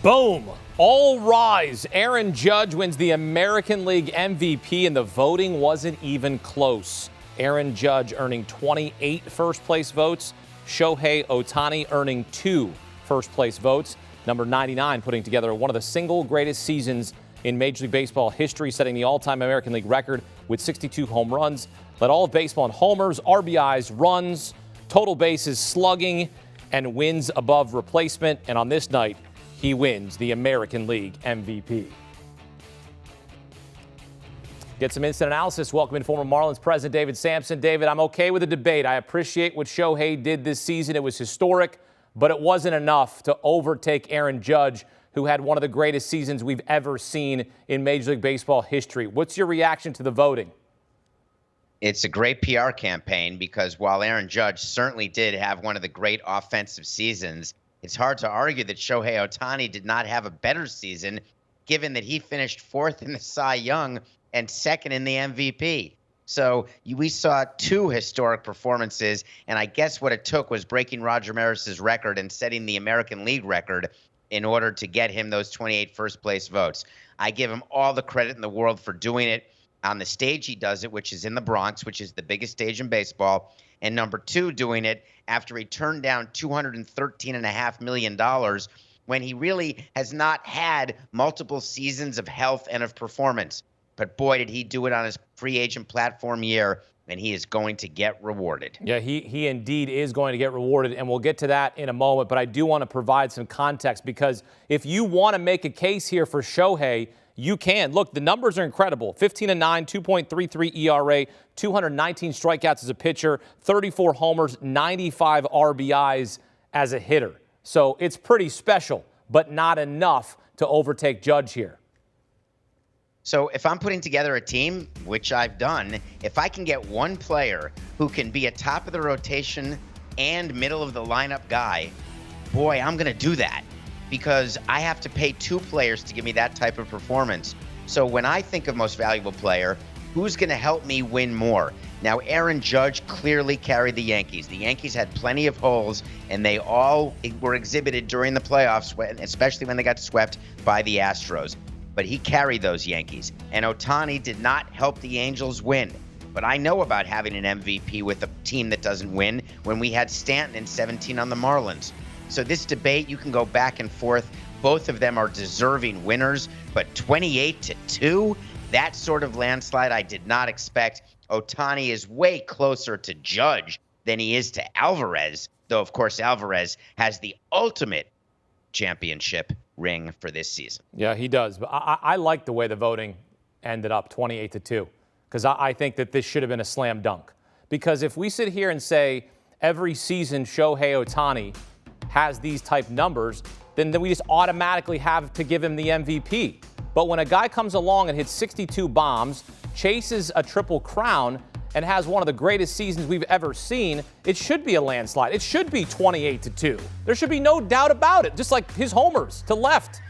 Boom. All rise. Aaron Judge wins the American League MVP, and the voting wasn't even close. Aaron Judge earning 28 first-place votes. Shohei Ohtani earning 2 first-place votes. Number 99 putting together one of the single greatest seasons in Major League Baseball history, setting the all-time American League record with 62 home runs. Led all of baseball in homers, RBIs, runs, total bases, slugging, and wins above replacement. And on this night, he wins the American League MVP. Get some instant analysis. Welcome in former Marlins president David Samson. David, I'm okay with the debate. I appreciate what Shohei did this season. It was historic, but it wasn't enough to overtake Aaron Judge, who had one of the greatest seasons we've ever seen in Major League Baseball history. What's your reaction to the voting? It's a great PR campaign because while Aaron Judge certainly did have one of the great offensive seasons, it's hard to argue that Shohei Ohtani did not have a better season, given that he finished 4th in the Cy Young and 2nd in the MVP. So we saw 2 historic performances, and I guess what it took was breaking Roger Maris's record and setting the American League record in order to get him those 28 first-place votes. I give him all the credit in the world for doing it on the stage he does it, which is in the Bronx, which is the biggest stage in baseball, and number 2, doing it after he turned down $213.5 million when he really has not had multiple seasons of health and of performance. But boy, did he do it on his free agent platform year, and he is going to get rewarded. Yeah, he indeed is going to get rewarded, and we'll get to that in a moment. But I do want to provide some context, because if you want to make a case here for Shohei, you can. Look, the numbers are incredible. 15-9, 2.33 ERA, 219 strikeouts as a pitcher, 34 homers, 95 RBIs as a hitter. So it's pretty special, but not enough to overtake Judge here. So if I'm putting together a team, which I've done, if I can get one player who can be a top of the rotation and middle of the lineup guy, boy, I'm going to do that, because I have to pay 2 players to give me that type of performance. So when I think of most valuable player, who's going to help me win more? Now, Aaron Judge clearly carried the Yankees. The Yankees had plenty of holes, and they all were exhibited during the playoffs, especially when they got swept by the Astros. But he carried those Yankees. And Ohtani did not help the Angels win. But I know about having an MVP with a team that doesn't win when we had Stanton in 17 on the Marlins. So this debate, you can go back and forth. Both of them are deserving winners, but 28-2, that sort of landslide I did not expect. Ohtani is way closer to Judge than he is to Alvarez, though, of course, Alvarez has the ultimate championship ring for this season. Yeah, he does. But I like the way the voting ended up 28-2, because I think that this should have been a slam dunk. Because if we sit here and say every season Shohei Ohtani has these type numbers, then we just automatically have to give him the MVP. But when a guy comes along and hits 62 bombs, chases a triple crown, and has one of the greatest seasons we've ever seen, it should be a landslide. It should be 28-2. There should be no doubt about it, just like his homers to left.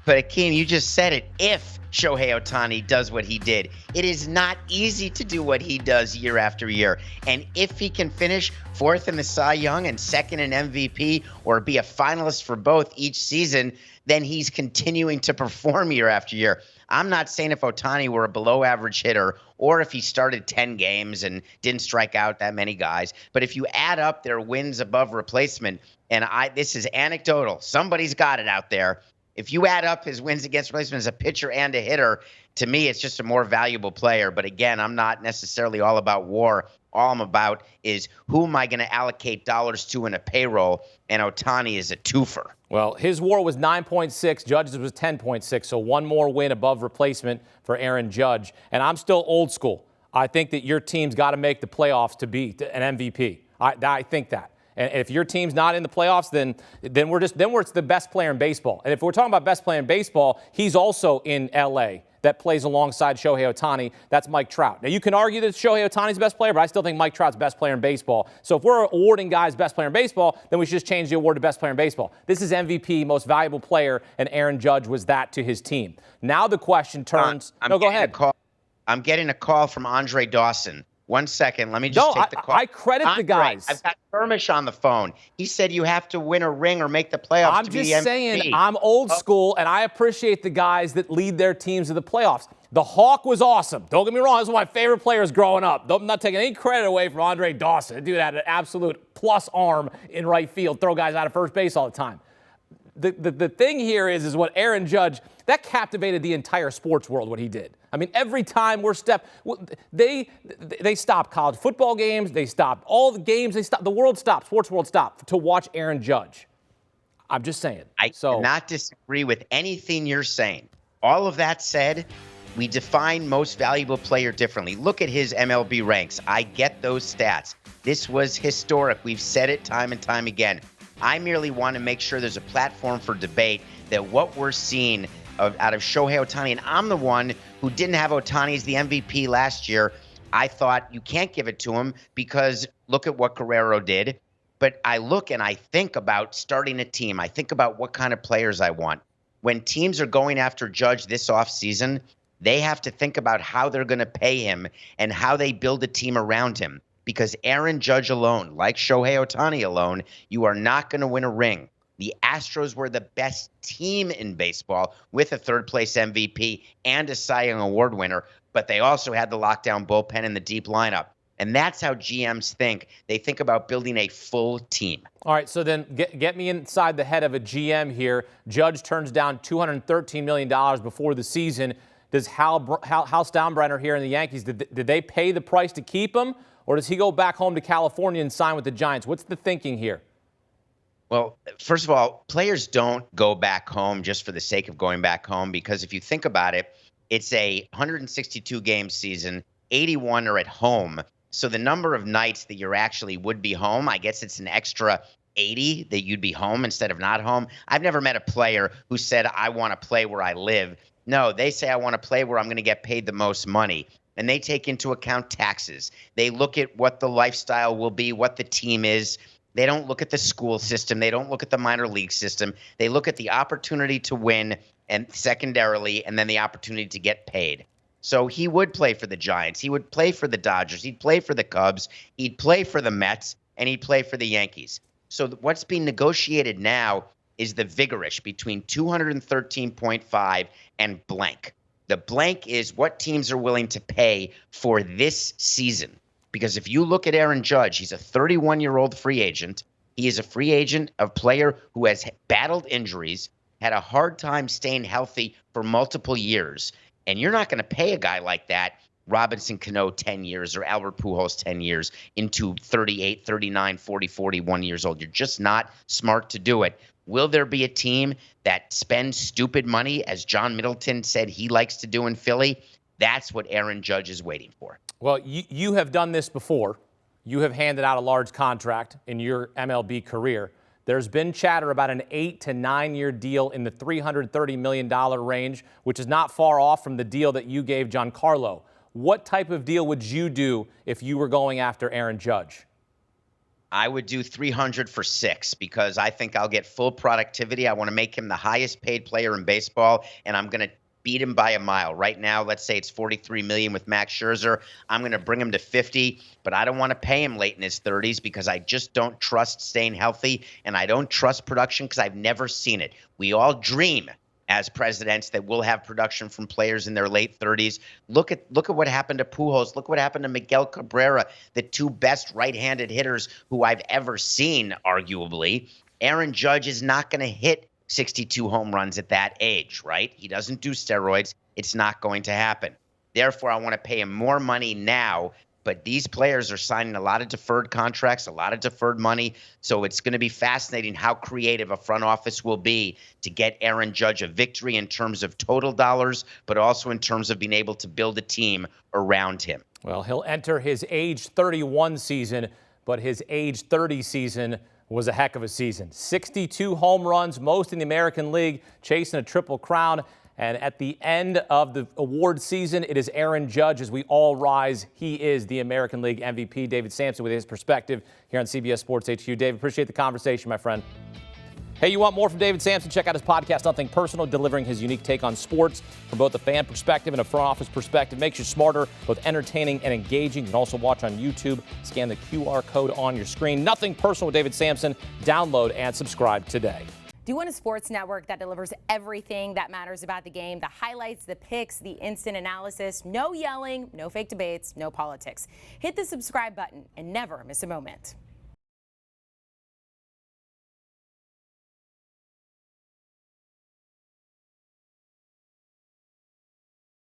But Akeem, you just said it. If Shohei Ohtani does what he did, it is not easy to do what he does year after year. And if he can finish 4th in the Cy Young and 2nd in MVP, or be a finalist for both each season, then he's continuing to perform year after year. I'm not saying if Ohtani were a below average hitter, or if he started 10 games and didn't strike out that many guys, but if you add up their wins above replacement, and this is anecdotal, somebody's got it out there. If you add up his wins against replacement as a pitcher and a hitter, to me, it's just a more valuable player. But again, I'm not necessarily all about WAR. All I'm about is who am I going to allocate dollars to in a payroll, and Ohtani is a twofer. Well, his WAR was 9.6, Judge's was 10.6, so one more win above replacement for Aaron Judge. And I'm still old school. I think that your team's got to make the playoffs to be an MVP. I think that. And if your team's not in the playoffs, then it's the best player in baseball. And if we're talking about best player in baseball, he's also in L.A. that plays alongside Shohei Ohtani. That's Mike Trout. Now, you can argue that Shohei Ohtani's the best player, but I still think Mike Trout's best player in baseball. So if we're awarding guys best player in baseball, then we should just change the award to best player in baseball. This is MVP, most valuable player, and Aaron Judge was that to his team. Now the question turns. Go ahead. I'm getting a call from Andre Dawson. 1 second. Let me just No, take the call. I credit the guys. I've got Skirmish on the phone. He said you have to win a ring or make the playoffs I'm to be just the MVP. saying, I'm old school, and I appreciate the guys that lead their teams to the playoffs. The Hawk was awesome. Don't get me wrong. This was one of my favorite players growing up. I'm not taking any credit away from Andre Dawson. The dude had an absolute plus arm in right field, throw guys out of first base all the time. The thing here is what Aaron Judge, that captivated the entire sports world, what he did. I mean, every time they stopped college football games, they stopped all the games, the world stopped, sports world stopped to watch Aaron Judge. I'm just saying. I cannot disagree with anything you're saying. All of that said, we define most valuable player differently. Look at his MLB ranks. I get those stats. This was historic. We've said it time and time again. I merely want to make sure there's a platform for debate that what we're seeing out of Shohei Ohtani, and I'm the one who didn't have Ohtani as the MVP last year. I thought you can't give it to him because look at what Guerrero did. But I look and I think about starting a team. I think about what kind of players I want. When teams are going after Judge this offseason, they have to think about how they're going to pay him and how they build a team around him. Because Aaron Judge alone, like Shohei Ohtani alone, you are not going to win a ring. The Astros were the best team in baseball with a third-place MVP and a Cy Young Award winner, but they also had the lockdown bullpen and the deep lineup. And that's how GMs think. They think about building a full team. All right, so then get me inside the head of a GM here. Judge turns down $213 million before the season. Does Hal Steinbrenner here in the Yankees, did they pay the price to keep him? Or does he go back home to California and sign with the Giants? What's the thinking here? Well, first of all, players don't go back home just for the sake of going back home, because if you think about it, it's a 162-game season, 81 are at home. So the number of nights that you're actually would be home, I guess it's an extra 80 that you'd be home instead of not home. I've never met a player who said, I want to play where I live. No, they say, I want to play where I'm going to get paid the most money. And they take into account taxes. They look at what the lifestyle will be, what the team is. They don't look at the school system. They don't look at the minor league system. They look at the opportunity to win and secondarily, and then the opportunity to get paid. So he would play for the Giants. He would play for the Dodgers. He'd play for the Cubs. He'd play for the Mets, and he'd play for the Yankees. So what's being negotiated now is the vigorish between 213.5 and blank. The blank is what teams are willing to pay for this season. Because if you look at Aaron Judge, he's a 31-year-old free agent. He is a free agent, a player who has battled injuries, had a hard time staying healthy for multiple years. And you're not going to pay a guy like that, Robinson Cano 10 years or Albert Pujols 10 years into 38, 39, 40, 41 years old. You're just not smart to do it. Will there be a team that spends stupid money, as John Middleton said he likes to do in Philly? That's what Aaron Judge is waiting for. Well, you have done this before. You have handed out a large contract in your MLB career. There's been chatter about an 8 to 9 year deal in the $330 million range, which is not far off from the deal that you gave Giancarlo. What type of deal would you do if you were going after Aaron Judge? I would do 300 for 6 because I think I'll get full productivity. I want to make him the highest paid player in baseball, and I'm going to beat him by a mile. Right now, let's say it's $43 million with Max Scherzer. I'm going to bring him to 50, but I don't want to pay him late in his 30s because I just don't trust staying healthy, and I don't trust production because I've never seen it. We all dream as presidents that we'll have production from players in their late 30s. Look at what happened to Pujols. Look what happened to Miguel Cabrera, the two best right-handed hitters who I've ever seen, arguably. Aaron Judge is not going to hit 62 home runs at that age, right? He doesn't do steroids. It's not going to happen. Therefore, I want to pay him more money now, but these players are signing a lot of deferred contracts, a lot of deferred money, so it's going to be fascinating how creative a front office will be to get Aaron Judge a victory in terms of total dollars, but also in terms of being able to build a team around him. Well, he'll enter his age 31 season, but his age 30 season was a heck of a season. 62 home runs, most in the American League, chasing a triple crown. And at the end of the award season, it is Aaron Judge as we all rise. He is the American League MVP. David Samson with his perspective here on CBS Sports HQ. David, appreciate the conversation, my friend. Hey, you want more from David Samson? Check out his podcast, Nothing Personal, delivering his unique take on sports from both a fan perspective and a front office perspective. Makes you smarter, both entertaining and engaging. You can also watch on YouTube. Scan the QR code on your screen. Nothing Personal with David Samson. Download and subscribe today. Do you want a sports network that delivers everything that matters about the game? The highlights, the picks, the instant analysis, no yelling, no fake debates, no politics. Hit the subscribe button and never miss a moment.